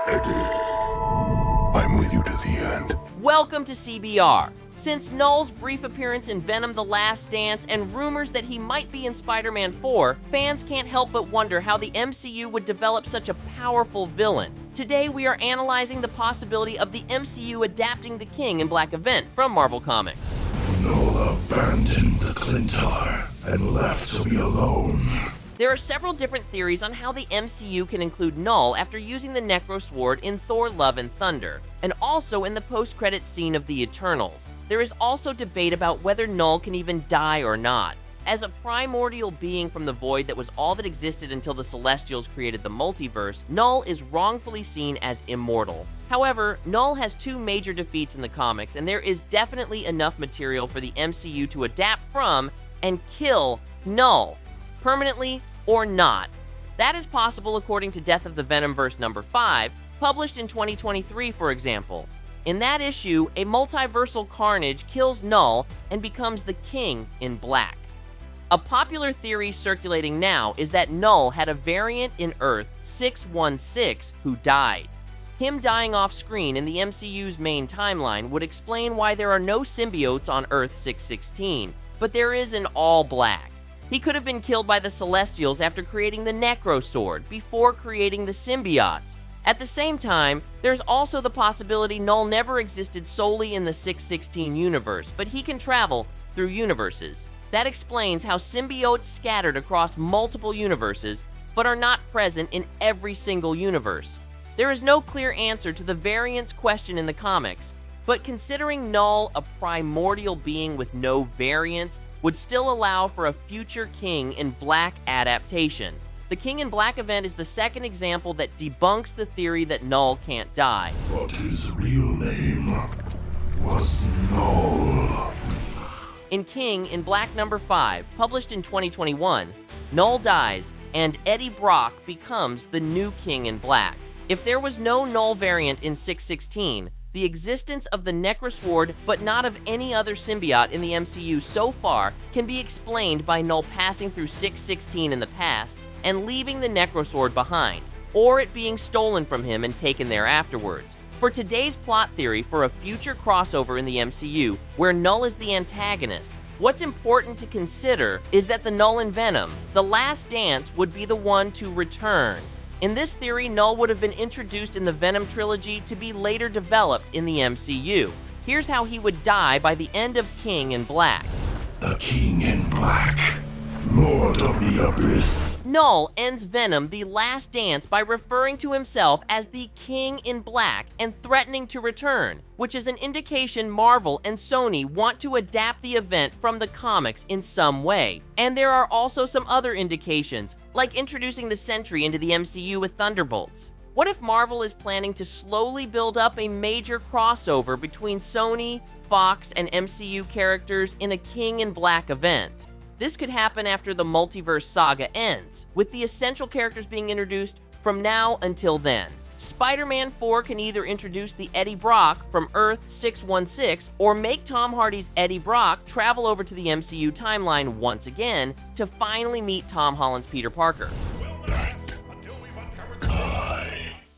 I'm with you to the end. Welcome to CBR. Since Knull's brief appearance in Venom: The Last Dance and rumors that he might be in Spider-Man 4, fans can't help but wonder how the MCU would develop such a powerful villain. Today we are analyzing the possibility of the MCU adapting the King in Black event from Marvel Comics. Knull abandoned the Clintar and left to be alone. There are several different theories on how the MCU can include Knull after using the Necro Sword in Thor: Love and Thunder, and also in the post-credits scene of the Eternals. There is also debate about whether Knull can even die or not. As a primordial being from the void that was all that existed until the Celestials created the multiverse, Knull is wrongfully seen as immortal. However, Knull has two major defeats in the comics, and there is definitely enough material for the MCU to adapt from and kill Knull, permanently or not. That is possible according to Death of the Venomverse number 5, published in 2023, for example. In that issue, a multiversal Carnage kills Knull and becomes the King in Black. A popular theory circulating now is that Knull had a variant in Earth 616 who died. Him dying off screen in the MCU's main timeline would explain why there are no symbiotes on Earth 616, but there is an All Black. He could have been killed by the Celestials after creating the Necro Sword, before creating the Symbiotes. At the same time, there's also the possibility Knull never existed solely in the 616 universe, but he can travel through universes. That explains how symbiotes scattered across multiple universes, but are not present in every single universe. There is no clear answer to the variance question in the comics, but considering Knull a primordial being with no variance would still allow for a future King in Black adaptation. The King in Black event is the second example that debunks the theory that Knull can't die. But his real name was Knull. In King in Black number 5, published in 2021, Knull dies and Eddie Brock becomes the new King in Black. If there was no Knull variant in 616, the existence of the Necro Sword, but not of any other symbiote in the MCU so far, can be explained by Knull passing through 616 in the past and leaving the Necro Sword behind, or it being stolen from him and taken there afterwards. For today's plot theory for a future crossover in the MCU, where Knull is the antagonist, what's important to consider is that the Knull in Venom, The Last Dance, would be the one to return. In this theory, Knull would have been introduced in the Venom trilogy to be later developed in the MCU. Here's how he would die by the end of King in Black. The King in Black, Lord of the Abyss. Knull ends Venom: The Last Dance by referring to himself as the King in Black and threatening to return, which is an indication Marvel and Sony want to adapt the event from the comics in some way. And there are also some other indications, like introducing the Sentry into the MCU with Thunderbolts. What if Marvel is planning to slowly build up a major crossover between Sony, Fox, and MCU characters in a King in Black event? This could happen after the multiverse saga ends, with the essential characters being introduced from now until then. Spider-Man 4 can either introduce the Eddie Brock from Earth 616 or make Tom Hardy's Eddie Brock travel over to the MCU timeline once again to finally meet Tom Holland's Peter Parker.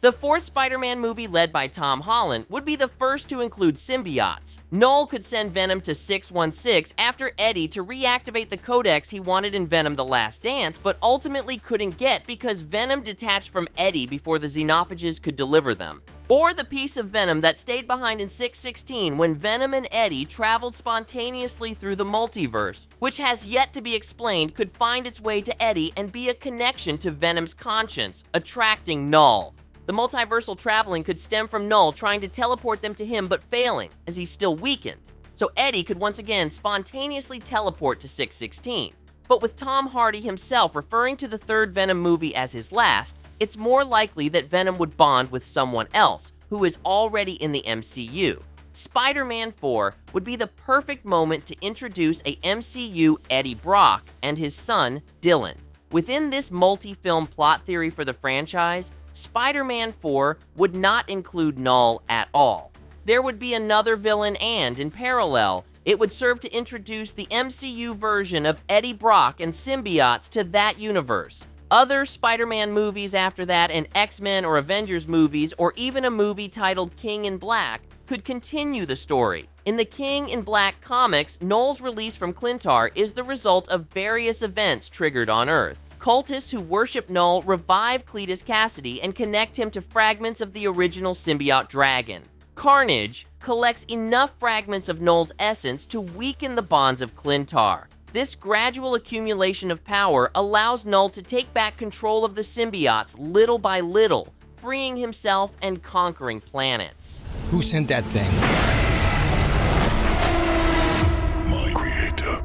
The fourth Spider-Man movie, led by Tom Holland, would be the first to include symbiotes. Knull could send Venom to 616 after Eddie to reactivate the codex he wanted in Venom: The Last Dance, but ultimately couldn't get because Venom detached from Eddie before the Xenophages could deliver them. Or the piece of Venom that stayed behind in 616 when Venom and Eddie traveled spontaneously through the multiverse, which has yet to be explained, could find its way to Eddie and be a connection to Venom's conscience, attracting Knull. The multiversal traveling could stem from Knull trying to teleport them to him but failing, as he's still weakened. So Eddie could once again spontaneously teleport to 616. But with Tom Hardy himself referring to the third Venom movie as his last, it's more likely that Venom would bond with someone else, who is already in the MCU. Spider-Man 4 would be the perfect moment to introduce a MCU Eddie Brock and his son, Dylan. Within this multi-film plot theory for the franchise, Spider-Man 4 would not include Knull at all. There would be another villain and, in parallel, it would serve to introduce the MCU version of Eddie Brock and symbiotes to that universe. Other Spider-Man movies after that, and X-Men or Avengers movies, or even a movie titled King in Black, could continue the story. In the King in Black comics, Knull's release from Klyntar is the result of various events triggered on Earth. Cultists who worship Knull revive Cletus Cassidy and connect him to fragments of the original symbiote dragon. Carnage collects enough fragments of Knull's essence to weaken the bonds of Klyntar. This gradual accumulation of power allows Knull to take back control of the symbiotes little by little, freeing himself and conquering planets. Who sent that thing? My creator.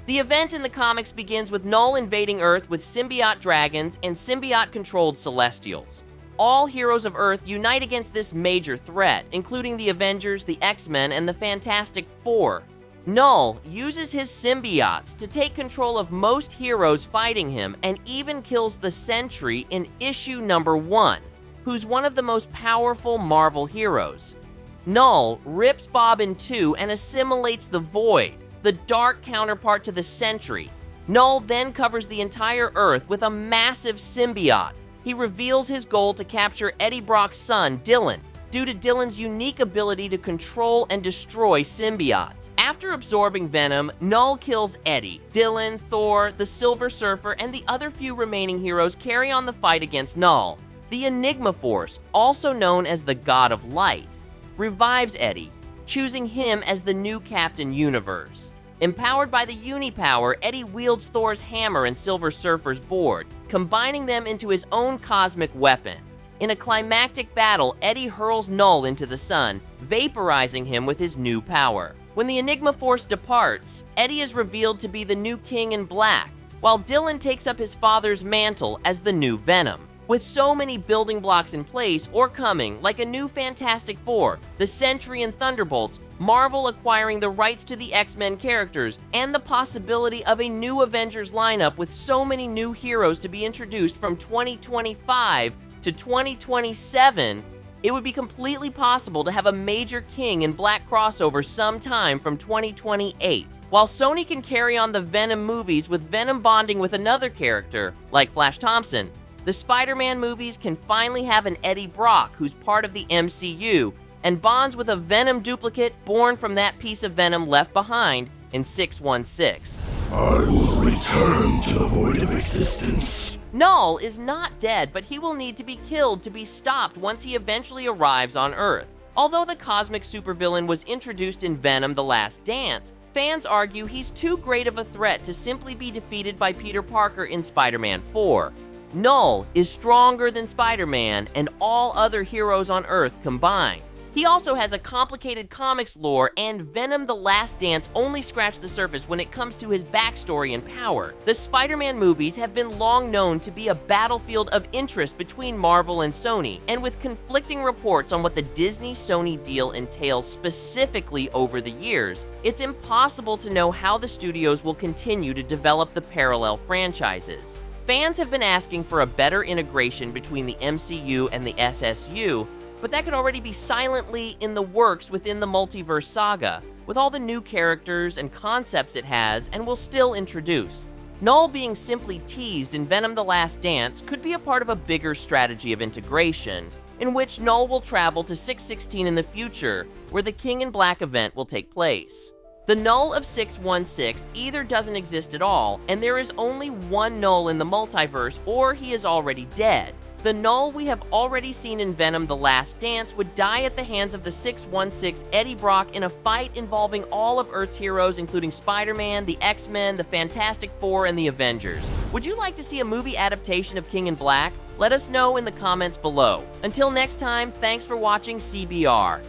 The event in the comics begins with Knull invading Earth with symbiote dragons and symbiote-controlled Celestials. All heroes of Earth unite against this major threat, including the Avengers, the X-Men, and the Fantastic Four. Knull uses his symbiotes to take control of most heroes fighting him and even kills the Sentry in issue number 1, who's one of the most powerful Marvel heroes. Knull rips Bob in two and assimilates the Void, the dark counterpart to the Sentry. Knull then covers the entire Earth with a massive symbiote. He reveals his goal to capture Eddie Brock's son, Dylan, due to Dylan's unique ability to control and destroy symbiotes. After absorbing Venom, Knull kills Eddie. Dylan, Thor, the Silver Surfer, and the other few remaining heroes carry on the fight against Knull. The Enigma Force, also known as the God of Light, revives Eddie, choosing him as the new Captain Universe. Empowered by the Unipower, Eddie wields Thor's hammer and Silver Surfer's board, combining them into his own cosmic weapon. In a climactic battle, Eddie hurls Knull into the sun, vaporizing him with his new power. When the Enigma Force departs, Eddie is revealed to be the new King in Black, while Dylan takes up his father's mantle as the new Venom. With so many building blocks in place or coming, like a new Fantastic Four, the Sentry and Thunderbolts, Marvel acquiring the rights to the X-Men characters, and the possibility of a new Avengers lineup with so many new heroes to be introduced from 2025 to 2027, it would be completely possible to have a major King in Black crossover sometime from 2028. While Sony can carry on the Venom movies with Venom bonding with another character, like Flash Thompson, the Spider-Man movies can finally have an Eddie Brock who's part of the MCU and bonds with a Venom duplicate born from that piece of Venom left behind in 616. I will return to the void of existence. Knull is not dead, but he will need to be killed to be stopped once he eventually arrives on Earth. Although the cosmic supervillain was introduced in Venom: The Last Dance, fans argue he's too great of a threat to simply be defeated by Peter Parker in Spider-Man 4. Knull is stronger than Spider-Man and all other heroes on Earth combined. He also has a complicated comics lore, and Venom: The Last Dance only scratched the surface when it comes to his backstory and power. The Spider-Man movies have been long known to be a battlefield of interest between Marvel and Sony, and with conflicting reports on what the Disney-Sony deal entails specifically over the years, it's impossible to know how the studios will continue to develop the parallel franchises. Fans have been asking for a better integration between the MCU and the SSU, but that could already be silently in the works within the multiverse saga, with all the new characters and concepts it has and will still introduce. Knull being simply teased in Venom: The Last Dance could be a part of a bigger strategy of integration, in which Knull will travel to 616 in the future, where the King in Black event will take place. The Knull of 616 either doesn't exist at all, and there is only one Knull in the multiverse, or he is already dead. The Knull we have already seen in Venom: The Last Dance would die at the hands of the 616 Eddie Brock in a fight involving all of Earth's heroes, including Spider-Man, the X-Men, the Fantastic Four, and the Avengers. Would you like to see a movie adaptation of King in Black? Let us know in the comments below. Until next time, thanks for watching CBR.